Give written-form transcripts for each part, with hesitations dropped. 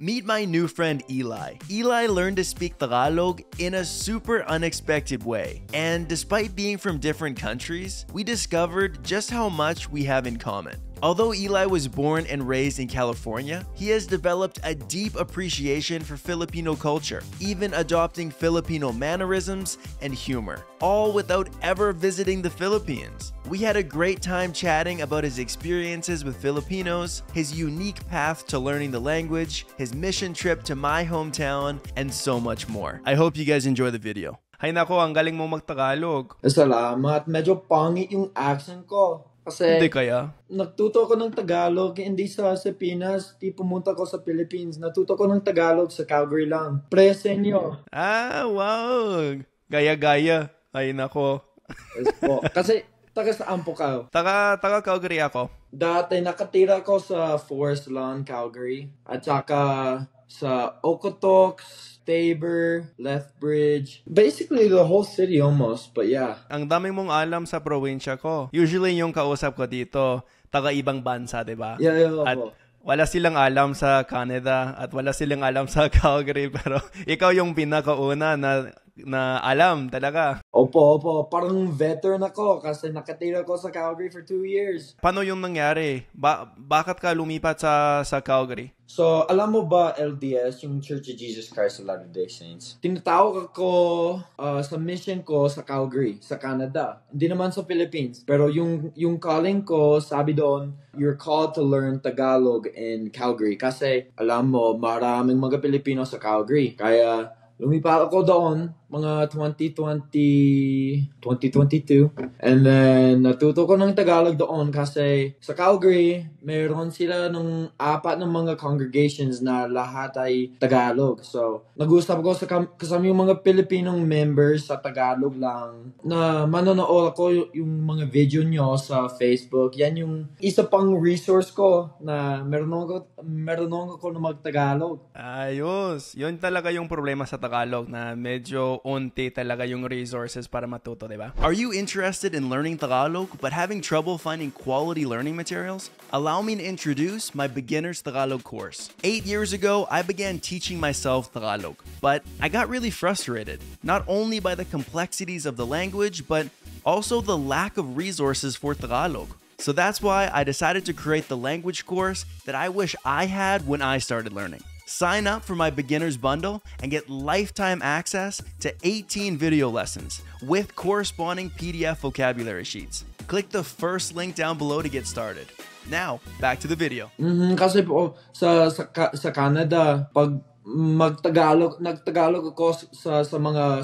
Meet my new friend Eli. Eli learned to speak Tagalog in a super unexpected way. And despite being from different countries, we discovered just how much we have in common. Although Eli was born and raised in California, he has developed a deep appreciation for Filipino culture, even adopting Filipino mannerisms and humor, all without ever visiting the Philippines. We had a great time chatting about his experiences with Filipinos, his unique path to learning the language, his mission trip to my hometown, and so much more. I hope you guys enjoy the video. Hay nako, ang galing mo magtagalog. Salamat. Medyo pangit yung accent ko. Kasi Hindi kaya? Nagtuto ko ng Tagalog, hindi sa Pinas. Di pumunta ko sa Philippines. Natuto ko ng Tagalog sa Calgary lang. Presenyo. Ah, wow. Gaya-gaya. Ay nako. Yes po. Kasi taga saan po kayo? Taga Calgary ako. Dati nakatira ko sa Forest Lawn, Calgary. At saka sa Okotoks, Tabor, Lethbridge. Basically the whole city almost, but yeah. Ang daming mong alam sa probinsya ko. Usually yung kausap ko dito, taga-ibang bansa, di ba? Yeah. At wala silang alam sa Canada at wala silang alam sa Calgary, pero ikaw yung pinakauna na alam talaga. Opo. Parang veteran ako kasi nakatira ko sa Calgary for 2 years. Paano yung nangyari? Bakit ka lumipat sa Calgary? So, alam mo ba LDS, yung Church of Jesus Christ of Latter-day Saints? Tinatawag ako sa mission ko sa Calgary, sa Canada. Hindi naman sa Philippines. Pero yung calling ko, sabi doon, you're called to learn Tagalog in Calgary. Kasi, alam mo, maraming mga Pilipino sa Calgary. Kaya, lumipat ako doon, mga 2022. And then, natuto ko ng Tagalog doon kasi sa Calgary, meron sila ng 4 ng mga congregations na lahat ay Tagalog. So, nag-usap ko kasama yung mga Pilipinong members sa Tagalog lang na manonood ako yung mga video nyo sa Facebook. Yan yung isa pang resource ko na meron ako na mag-Tagalog. Ayos. Yun talaga yung problema sa Tagalog na medyo onti talaga yung resources para matuto, di ba? Are you interested in learning Tagalog but having trouble finding quality learning materials? Allow me to introduce my Beginner's Tagalog course. 8 years ago, I began teaching myself Tagalog, but I got really frustrated, not only by the complexities of the language, but also the lack of resources for Tagalog. So that's why I decided to create the language course that I wish I had when I started learning. Sign up for my beginner's bundle and get lifetime access to 18 video lessons with corresponding PDF vocabulary sheets. Click the first link down below to get started. Now, back to the video. Kasi po sa Canada, pag nagtagalog ako sa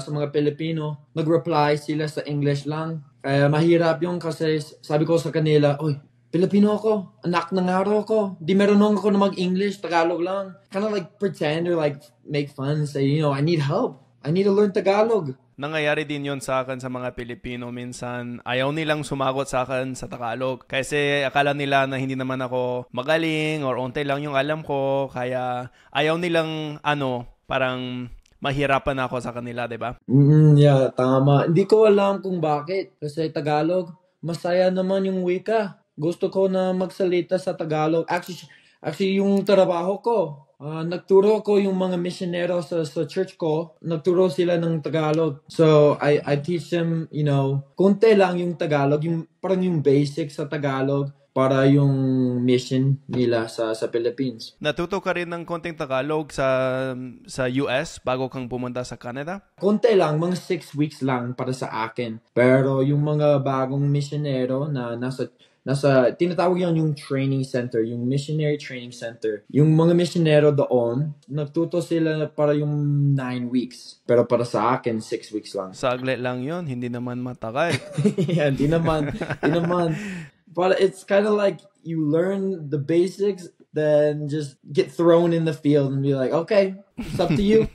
mga Pilipino, nag-reply sila sa English lang. Kaya mahirap yung kasi sabi ko sa kanila, "Oy, Filipino ako. Anak ng araw ko. Di marunong ako na mag-English. Tagalog lang." Kind of like pretend or like make fun. Say, I need help. I need to learn Tagalog. Nangyayari din yon sa akin sa mga Pilipino. Minsan, ayaw nilang sumagot sa akin sa Tagalog. Kasi akala nila na hindi naman ako magaling or onte lang yung alam ko. Kaya ayaw nilang, parang mahirapan ako sa kanila, di ba? Yeah, tama. Hindi ko alam kung bakit. Kasi Tagalog, masaya naman yung wika. Gusto ko na magsalita sa Tagalog. Actually yung trabaho ko, nagturo ko yung mga missionero sa church ko. Nagturo sila ng Tagalog. So, I teach them, konti lang yung Tagalog, parang yung basic sa Tagalog para yung mission nila sa Philippines. Natuto ka rin ng konting Tagalog sa US bago kang pumunta sa Canada? Konti lang, mga 6 weeks lang para sa akin. Pero yung mga bagong missionero na nasa tinatawag yan yung training center, yung missionary training center. Yung mga missionero doon, nagtuto sila para yung 9 weeks. Pero para sa akin, 6 weeks lang. Saglit lang yon, hindi naman matagal. Yeah, hindi naman. But it's kind of like you learn the basics, then just get thrown in the field and be like, okay, it's up to you.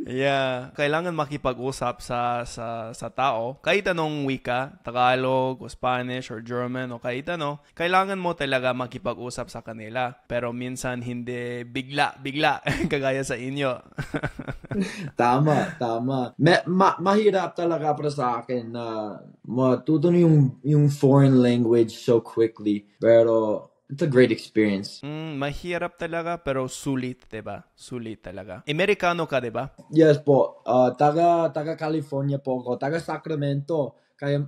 Yeah, kailangan makipag-usap sa tao. Kahit anong wika, Tagalog, o Spanish, or German, o kahit ano, kailangan mo talaga makipag-usap sa kanila. Pero minsan hindi bigla, kagaya sa inyo. Tama. Mahirap talaga para sa akin na matuto yung foreign language so quickly. Pero it's a great experience. Mahirap talaga pero sulit, 'di ba? Sulit talaga. Amerikano ka, 'di ba? Yes po. Taga California po ako. Taga Sacramento. Kaya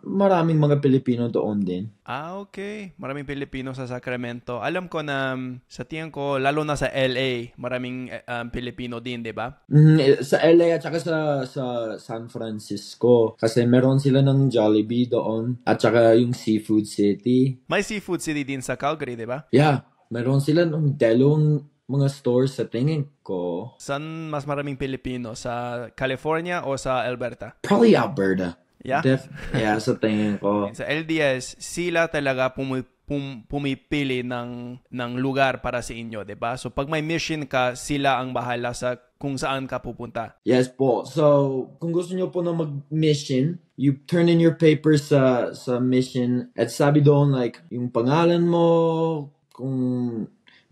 maraming mga Pilipino doon din. Okay. Maraming Pilipino sa Sacramento. Alam ko na sa tingin ko, lalo na sa LA, maraming Pilipino din, di ba? Sa LA at saka sa San Francisco. Kasi meron sila ng Jollibee doon. At saka yung Seafood City. May Seafood City din sa Calgary, di ba? Yeah. Meron sila ng dalawang mga stores sa tingin ko. Saan mas maraming Pilipino? Sa California o sa Alberta? Probably Alberta. Yeah? Yeah, sa tingin ko. Sa LDS, sila talaga pumipili ng lugar para sa inyo, 'di ba? So pag may mission ka, sila ang bahala sa kung saan ka pupunta. Yes po. So, kung gusto niyo po na mag-mission, you turn in your papers sa mission at sabi doon like yung pangalan mo, kung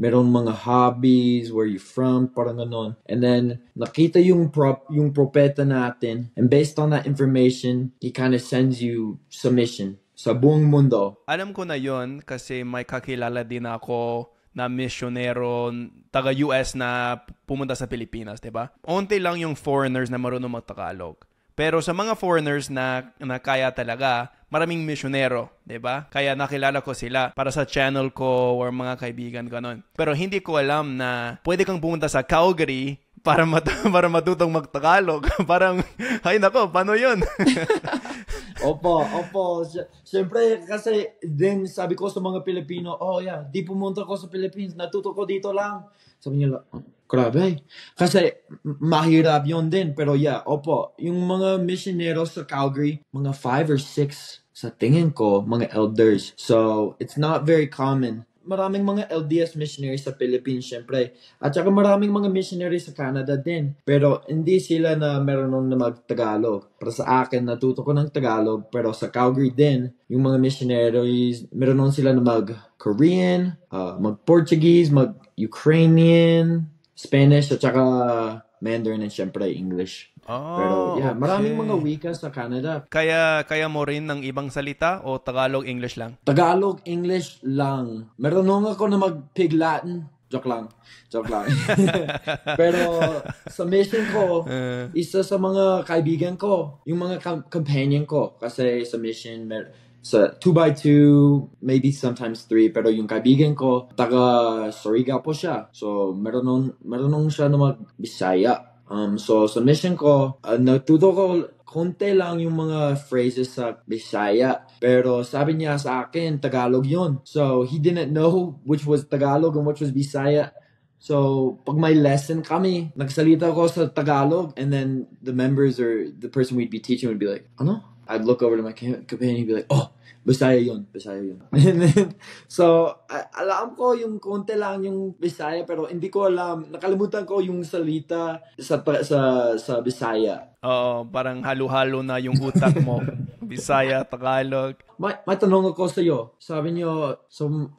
meron mga hobbies, where you from, parang ganon. And then, nakita yung propeta natin. And based on that information, he kind of sends you submission sa buong mundo. Alam ko na yon kasi may kakilala din ako na misyonero taga-US na pumunta sa Pilipinas, diba? Onti lang yung foreigners na marunong magtagalog. Pero sa mga foreigners na kaya talaga, maraming misyonero, 'di ba? Kaya nakilala ko sila para sa channel ko or mga kaibigan ganon. Pero hindi ko alam na pwede kang pumunta sa Calgary para matutong magtagalog. Parang ay nako, paano 'yun? Opo. Siyempre, kasi din sabi ko sa mga Pilipino, di pumunta ko sa Philippines, natuto ko dito lang. Sabi nila, grabe. Kasi mahirap yun din. Pero opo, yung mga missioneros sa Calgary, mga 5 or 6 sa tingin ko, mga elders. So, it's not very common. Maraming mga LDS missionaries sa Philippines, syempre. At saka maraming mga missionaries sa Canada din. Pero hindi sila na meron na mag-Tagalog. Para sa akin, natuto ko ng Tagalog. Pero sa Calgary din, yung mga missionaries, meron sila na mag-Korean, mag-Portuguese, mag-Ukrainian, Spanish, at saka Mandarin, and syempre English. Pero maraming mga wika sa Canada. Kaya mo rin ng ibang salita o Tagalog, English lang? Tagalog, English lang. Meron ako na mag-Pig Latin. Joke lang. Pero sa mission ko, isa sa mga kaibigan ko, yung mga companion ko. Kasi sa mission, sa 2x2, maybe sometimes 3, pero yung kaibigan ko, taga Surigao siya. So, meron siya na mag-Bisaya. So, sa mission ko, natuto ko konti lang yung mga phrases sa Bisaya. Pero sabi niya sa akin, Tagalog yun. So, he didn't know which was Tagalog and which was Bisaya. So, pag may lesson kami, nagsalita ko sa Tagalog, and then the members or the person we'd be teaching would be like, ano? I'd look over to my companion and be like, oh, Bisaya yun. And then, so, alam ko yung konti lang yung Bisaya, pero hindi ko alam. Nakalimutan ko yung salita sa Bisaya. Oo, parang halo-halo na yung utak mo. Bisaya, Tagalog. May tanong ako sa iyo. Sabi niyo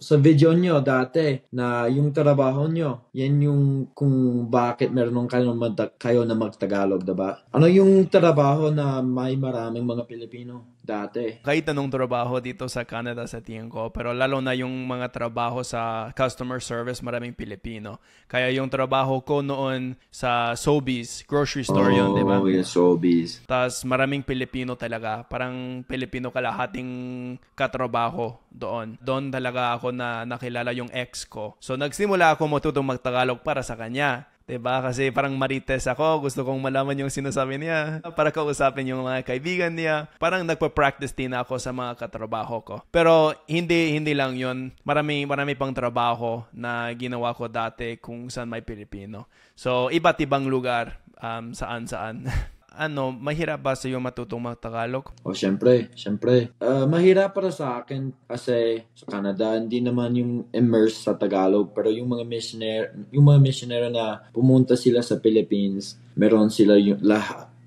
sa video niyo dati na yung trabaho niyo, yan yung kung bakit meron kayo na magtagalog, diba? Ano yung trabaho na may maraming mga Pilipino dati? Kahit anong trabaho dito sa Canada sa tingin ko, pero lalo na yung mga trabaho sa customer service, maraming Pilipino. Kaya yung trabaho ko noon sa Sobeys, grocery store yun, diba? Oh, yes, Sobeys. Tapos maraming Pilipino talaga. Parang Pilipino kalahating katrabaho doon. Doon talaga ako na nakilala yung ex ko. So nagsimula ako matutong magtagalog para sa kanya. Diba? Kasi parang marites ako. Gusto kong malaman yung sinasabi niya. Para kausapin yung mga kaibigan niya. Parang nagpa-practice din ako sa mga katrabaho ko. Pero hindi lang yun. Marami pang trabaho na ginawa ko dati kung saan may Pilipino. So iba't ibang lugar. Saan. Mahirap ba sa iyo matutong magtagalog? Oh, syempre. Mahirap para sa akin kasi sa Canada, hindi naman yung immersed sa Tagalog. Pero yung mga missionary na pumunta sila sa Philippines, meron sila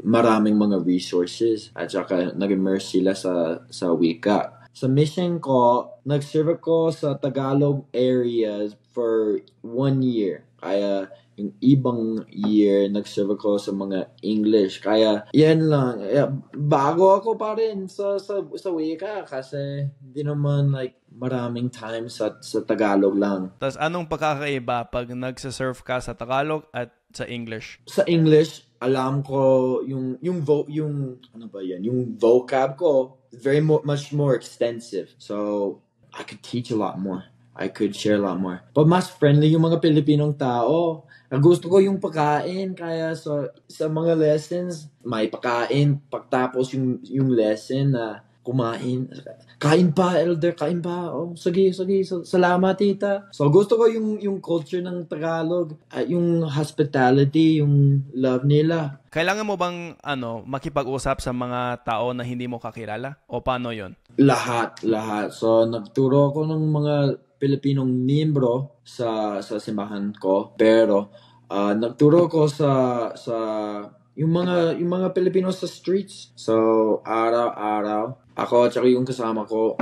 maraming mga resources at saka nag-immerse sila sa wika. Sa mission ko, nag-serve ko sa Tagalog areas for 1 year. Kaya yung ibang year, nag-serve ko sa mga English. Kaya, yan lang. Bago ako pa rin sa wika kasi di naman maraming time sa Tagalog lang. Tapos anong pagkakaiba pag nagsasurf ka sa Tagalog at sa English? Sa English, alam ko yung ano ba yan? Yung vocab ko much more extensive. So I could teach a lot more. I could share a lot more. But mas friendly yung mga Pilipinong tao. Gusto ko yung pagkain, kaya sa mga lessons, may pagkain. Pagtapos yung lesson na kumain. Kain pa, elder, kain pa. Oh, sige. Salamat, tita. So, gusto ko yung culture ng Tagalog. Yung hospitality, yung love nila. Kailangan mo bang makipag-usap sa mga tao na hindi mo kakilala? O paano yon? Lahat. So, nagturo ako ng mga Pilipinong miyembro sa simbahan ko. Pero, nagturo ko sa yung mga Pilipino sa streets. So, araw-araw, ako at saka yung kasama ko,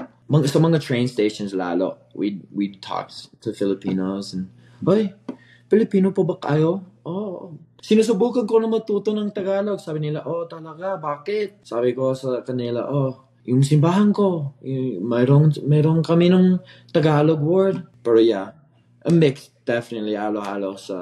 sa mga train stations lalo, we'd talk to Filipinos and, "Ay, Pilipino po ba kayo?" "Oh." Sinusubukan ko na matuto ng Tagalog. Sabi nila, "Oh, talaga, bakit?" Sabi ko sa kanila, "Oh, yung simbahan ko, mayroong kami ng Tagalog word." Pero yeah, a mix, definitely, halo-halo sa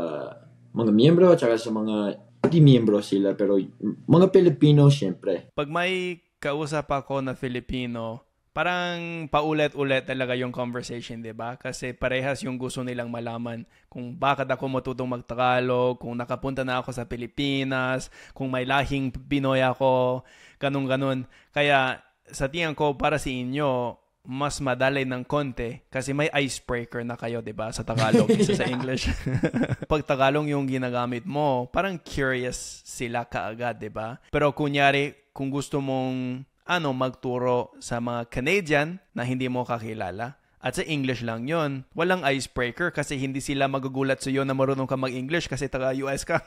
mga miyembro at saka sa mga di miyembro sila, pero mga Pilipino, syempre. Pag may kausap ako na Filipino, parang paulit-ulit talaga yung conversation, di ba? Kasi parehas yung gusto nilang malaman kung bakit ako matutong mag-Tagalog, kung nakapunta na ako sa Pilipinas, kung may lahing Pinoy ako, ganun-ganun. Kaya sa tingin ko, para sa inyo, mas madali ng konti kasi may icebreaker na kayo, 'di ba, sa Tagalog isa sa English. Pag Tagalog yung ginagamit mo, parang curious sila kaagad, 'di ba? Pero kunyari kung gusto mong magturo sa mga Canadian na hindi mo kakilala at sa English lang 'yon, walang icebreaker kasi hindi sila magugulat sa iyo na marunong ka mag-English kasi taga-US ka.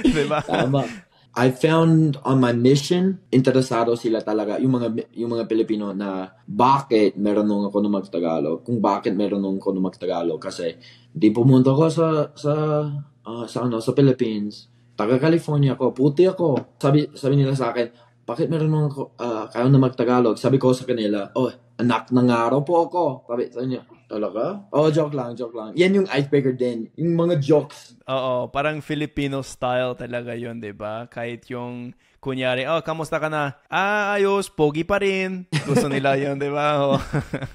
'Di ba? Tama. I found on my mission, interesado sila talaga, yung mga Pilipino na bakit meron ako na mag-Tagalog, kung bakit meron ako na mag-Tagalog. Kasi di pumunta ko sa Philippines, taga California ako, puti ako. Sabi nila sa akin, bakit meron ako kayo na mag-Tagalog? Sabi ko sa kanila, "Oh, anak ng araw po ako." Sabi niya, "Talaga?" "Oh, joke lang. Yan yung icebreaker din. Yung mga jokes. Oo, parang Filipino style talaga yun, 'di ba? Kahit yung kunyari, kamusta ka na? Ayos, pogi pa rin. Gusto nila yun, 'di ba? Oh.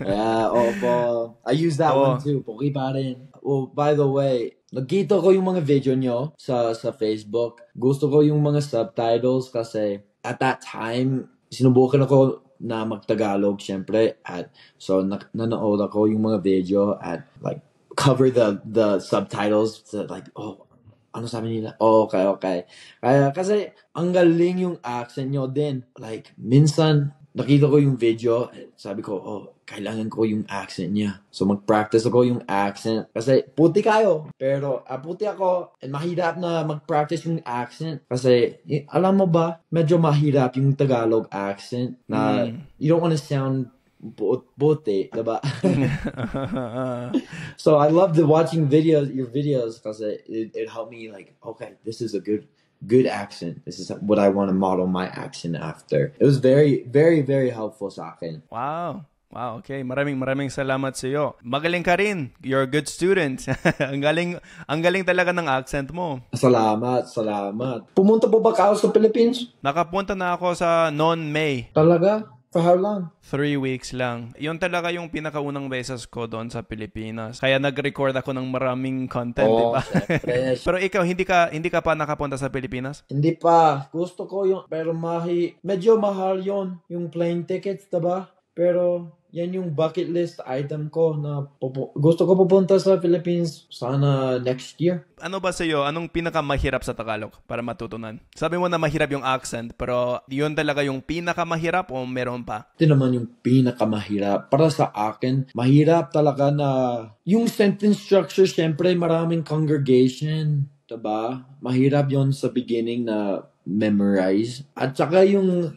Yeah, po. I use that one too. Pogi pa rin. Oh, by the way, nakita ko yung mga video nyo sa Facebook. Gusto ko yung mga subtitles kasi at that time, sinubukan ako na mag-Tagalog, syempre. So, nanood ako yung mga video at like, cover the subtitles to like, oh, ano sabi nila? Oh, okay. Kaya, kasi, ang galing yung accent nyo din. Like, minsan, nakita ko yung video, sabi ko, oh, kailangan ko yung accent niya. So, mag-practice ako yung accent. Kasi, puti kayo. Pero, puti ako. And mahirap na mag-practice yung accent. Kasi, alam mo ba, medyo mahirap yung Tagalog accent. Na, you don't want to sound puti, diba? So, I loved watching your videos kasi it helped me like, okay, this is a good accent. This is what I want to model my accent after. It was very, very, very helpful sa akin. Wow, okay. Maraming salamat sa iyo. Magaling ka rin. You're a good student. ang galing talaga ng accent mo. Salamat. Pumunta po ba ka sa Philippines? Nakapunta na ako sa May. Talaga? For how long? 3 weeks lang. Yun talaga yung pinakaunang beses ko doon sa Pilipinas. Kaya nag-record ako ng maraming content, di ba? Pero ikaw, hindi ka pa nakapunta sa Pilipinas? Hindi pa. Gusto ko yung, pero medyo mahal yon yung plane tickets, diba? Pero yan yung bucket list item ko na gusto ko pupunta sa Philippines sana next year. Ano ba sa'yo? Anong pinakamahirap sa Tagalog para matutunan? Sabi mo na mahirap yung accent, pero yun talaga yung pinakamahirap o meron pa? Ito naman yung pinakamahirap. Para sa akin, mahirap talaga na yung sentence structure, syempre maraming congregation. Diba? Mahirap yon sa beginning na memorize. At saka yung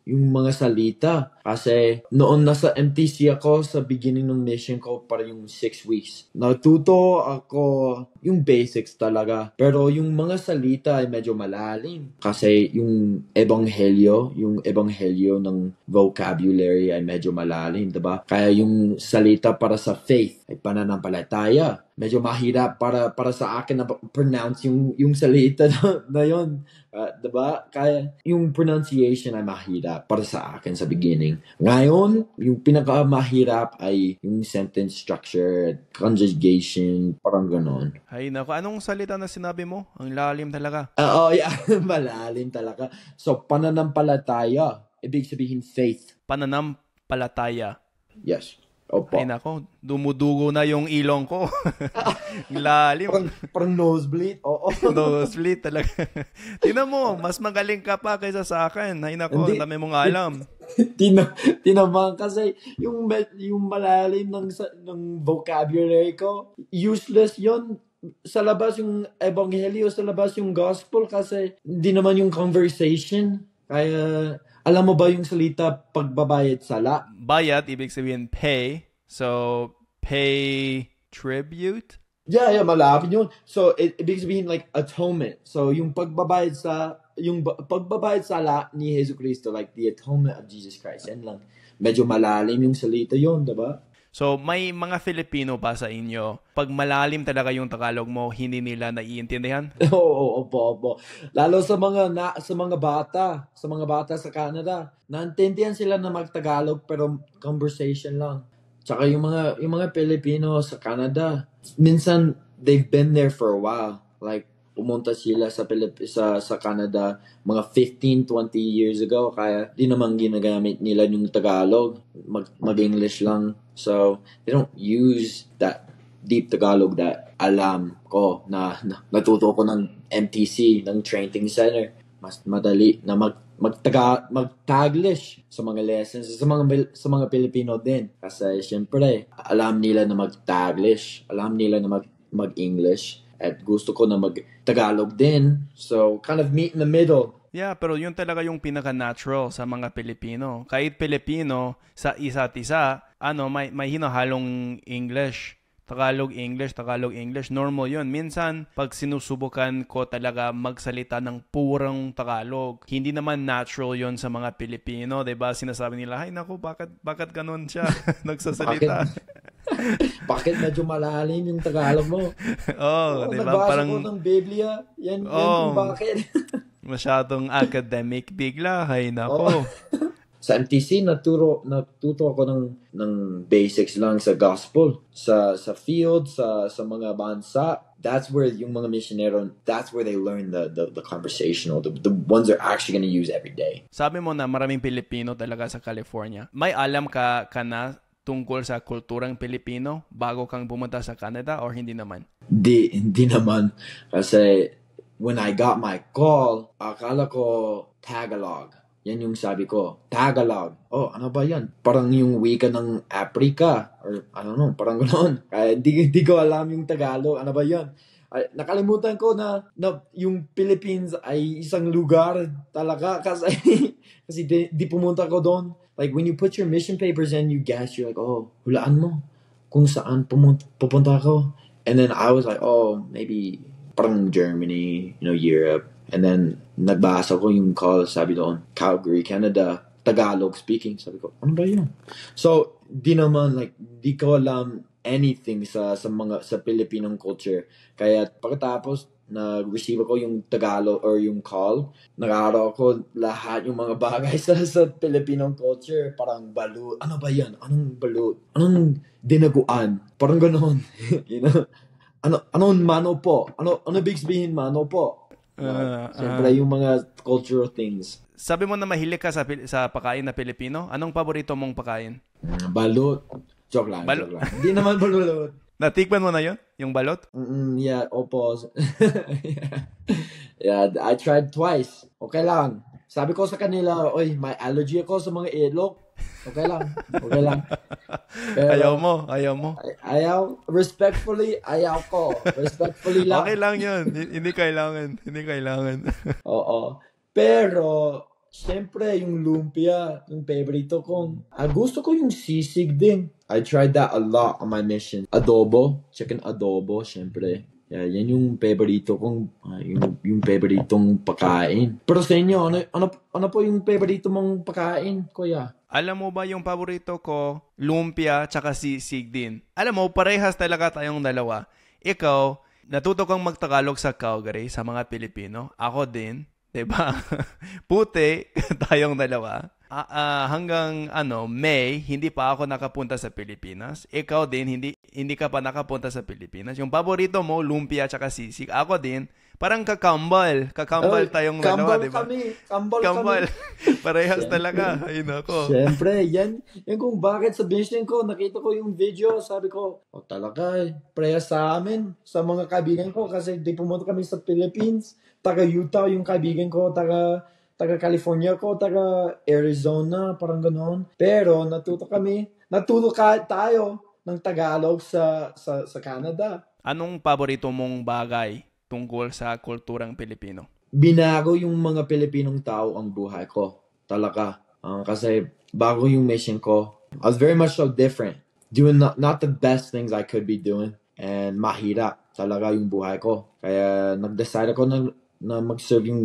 mga salita. Kasi noon nasa MTC ako sa beginning ng mission ko para yung 6 weeks. Natuto ako yung basics talaga. Pero yung mga salita ay medyo malalim. Kasi yung ebanghelyo ng vocabulary ay medyo malalim, diba? Kaya yung salita para sa faith ay pananampalataya. Medyo mahirap para sa akin na pronounce yung salita na yun. Diba? Kaya yung pronunciation ay mahirap para sa akin sa beginning. Ngayon, yung pinakamahirap ay yung sentence structure, conjugation, parang ganon. Ay, naku. Anong salita na sinabi mo? Ang lalim talaga. Yeah. Malalim talaga. So, pananampalataya. Ibig sabihin faith. Pananampalataya. Yes. Opo. Ay, nako. Dumudugo na yung ilong ko. Lalim. Parang nosebleed. Oo. Nosebleed talaga. Tingnan mo, mas magaling ka pa kaysa sa akin. Ay, nako. Ang dami mong alam. Tinamang kasi yung malalim ng vocabulary ko, useless yon sa labas yung ebanghelyo, sa labas yung gospel kasi hindi naman yung conversation. Kaya alam mo ba yung salita pagbabayad sala? Bayad, ibig sabihin pay. So, pay tribute? Yeah, malapit yun. So, ibig sabihin like atonement. So, yung pagbabayad sala ni Jesucristo, like the atonement of Jesus Christ. Yan lang. Medyo malalim yung salita yun, diba? So, may mga Filipino pa sa inyo, pag malalim talaga yung Tagalog mo, hindi nila naiintindihan? Opo. Lalo sa mga bata sa Canada, naintindihan sila na magtagalog pero conversation lang. Tsaka yung mga Pilipino sa Canada, minsan they've been there for a while. Like pumunta sila sa Canada mga 15, 20 years ago, kaya di naman ginagamit nila yung Tagalog, mag-English lang. So, they don't use that deep Tagalog that alam ko na natuto ko ng MTC, ng Training Center. Mas madali na mag-Taglish sa mga lessons sa mga Pilipino din. Kasi syempre, alam nila na mag-Taglish, alam nila na mag-English, at gusto ko na mag-Tagalog din. So, kind of meet in the middle. Yeah, pero yun talaga yung pinaka-natural sa mga Pilipino. Kahit Pilipino, sa isa't isa, may hinahalong English. Tagalog, English. Normal yun. Minsan, pag sinusubukan ko talaga magsalita ng purang Tagalog, hindi naman natural yun sa mga Pilipino. Diba? Sinasabi nila, ay naku, bakit ganun siya nagsasalita? Bakit medyo malalim yung Tagalog mo? Diba? Nagbasa ko ng Biblia. Yan kung bakit. Masyadong academic bigla. Ay nako. Sa MTC, natuto ako ng basics lang sa gospel. Sa field, sa mga bansa. That's where yung mga missionero, that's where they learn the conversational, the ones they're actually going to use every day. Sabi mo na maraming Pilipino talaga sa California. May alam ka na tungkol sa kulturang Pilipino bago kang pumunta sa Canada or hindi naman? Hindi naman. Kasi when I got my call, akala ko Tagalog. Yan yung sabi ko. Tagalog. Oh, ano ba yan? Parang yung wika ng Africa. Or I don't know, parang ganoon. Kaya di ko alam yung Tagalog. Ano ba yan? Nakalimutan ko na yung Philippines ay isang lugar talaga. Kasi di pumunta ko doon. Like, when you put your mission papers in, you guess, you're like, oh, hulaan mo kung saan pupunta ako. And then I was like, oh, maybe parang Germany, Europe. And then, nagbasa ko yung call, sabi doon, Calgary, Canada, Tagalog speaking. Sabi ko, ano ba yun? So, di ko alam anything sa Filipinong culture. Kaya pagkatapos, nag-receive ako yung Tagalog or yung call, nag-aaral ko lahat yung mga bagay sa Filipinong culture. Parang balut. Ano ba yan? Anong balut? Anong dinaguan? Parang ganoon. Anong mano po? Ano ibig sabihin mano po? Siyempre yung mga cultural things. Sabi mo na mahilig ka sa pagkain na Pilipino. Anong paborito mong pagkain? Balut. Joke lang. Hindi naman balut. Natikman mo na yun? Yung balot? Yeah, opo. Yeah, I tried twice. Okay lang. Sabi ko sa kanila, oy, may allergy ako sa mga ilok. Okay lang. Pero, ayaw mo. Ayaw. Respectfully, ayaw ko. Respectfully lang. Okay lang yun. Hindi kailangan. Oo. Pero, Siyempre, yung lumpia, yung favorito ko. Gusto ko yung sisig din. I tried that a lot on my mission. Adobo, chicken adobo, siyempre. Yeah, yan yung favorito kong, yung favoritong pagkain. Pero sa inyo, ano po yung favorito mong pagkain, kuya? Alam mo ba yung paborito ko? Lumpia tsaka sisig din. Alam mo, parehas talaga tayong dalawa. Ikaw, natuto kang magtagalog sa Calgary sa mga Pilipino. Ako din. Diba? Puti, tayong dalawa. Hanggang May, hindi pa ako nakapunta sa Pilipinas. Ikaw din, hindi ka pa nakapunta sa Pilipinas. Yung paborito mo, lumpia tsaka sisig. Ako din, parang kakambal. Kakambal tayong dalawa, diba? Kambal Kambal. kami. Parehas talaga. Ay, nako. Siyempre, yan kung bakit sa mission ko, nakita ko yung video, sabi ko, talaga, parehas sa amin, sa mga kaibigan ko, kasi di pumunta kami sa Philippines. Taga Utah yung kaibigan ko, taga California ko, taga Arizona, parang ganoon. Pero natuto tayo ng Tagalog sa Canada. Anong paborito mong bagay tungkol sa kulturang Pilipino? Binago yung mga Pilipinong tao ang buhay ko. Talaga. Kasi bago yung mission ko, I was very much so different. Doing not the best things I could be doing. And mahirap talaga yung buhay ko. Kaya nag-decide ako na nag-serve yung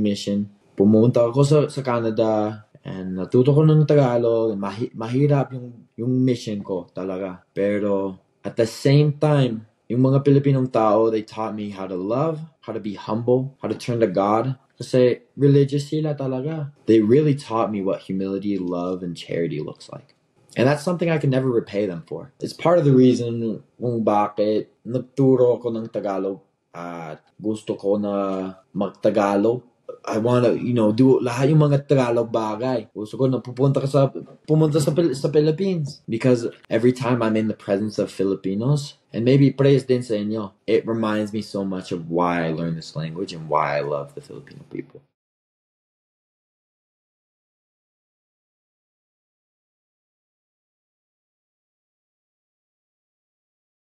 mission. Pumunta ako sa Canada and natuto ko ng Tagalog. Mahirap yung mission ko talaga. Pero at the same time, yung mga Pilipinong tao, they taught me how to love, how to be humble, how to turn to God. Kasi religious sila talaga. They really taught me what humility, love, and charity looks like. And that's something I can never repay them for. It's part of the reason kung bakit nagturo ako ng Tagalog at gusto ko na mag-Tagalog. I want to, do lahat yung mga Tagalog bagay. Gusto ko na pumunta sa Philippines. Because every time I'm in the presence of Filipinos, and maybe praise din sa inyo, it reminds me so much of why I learned this language and why I love the Filipino people.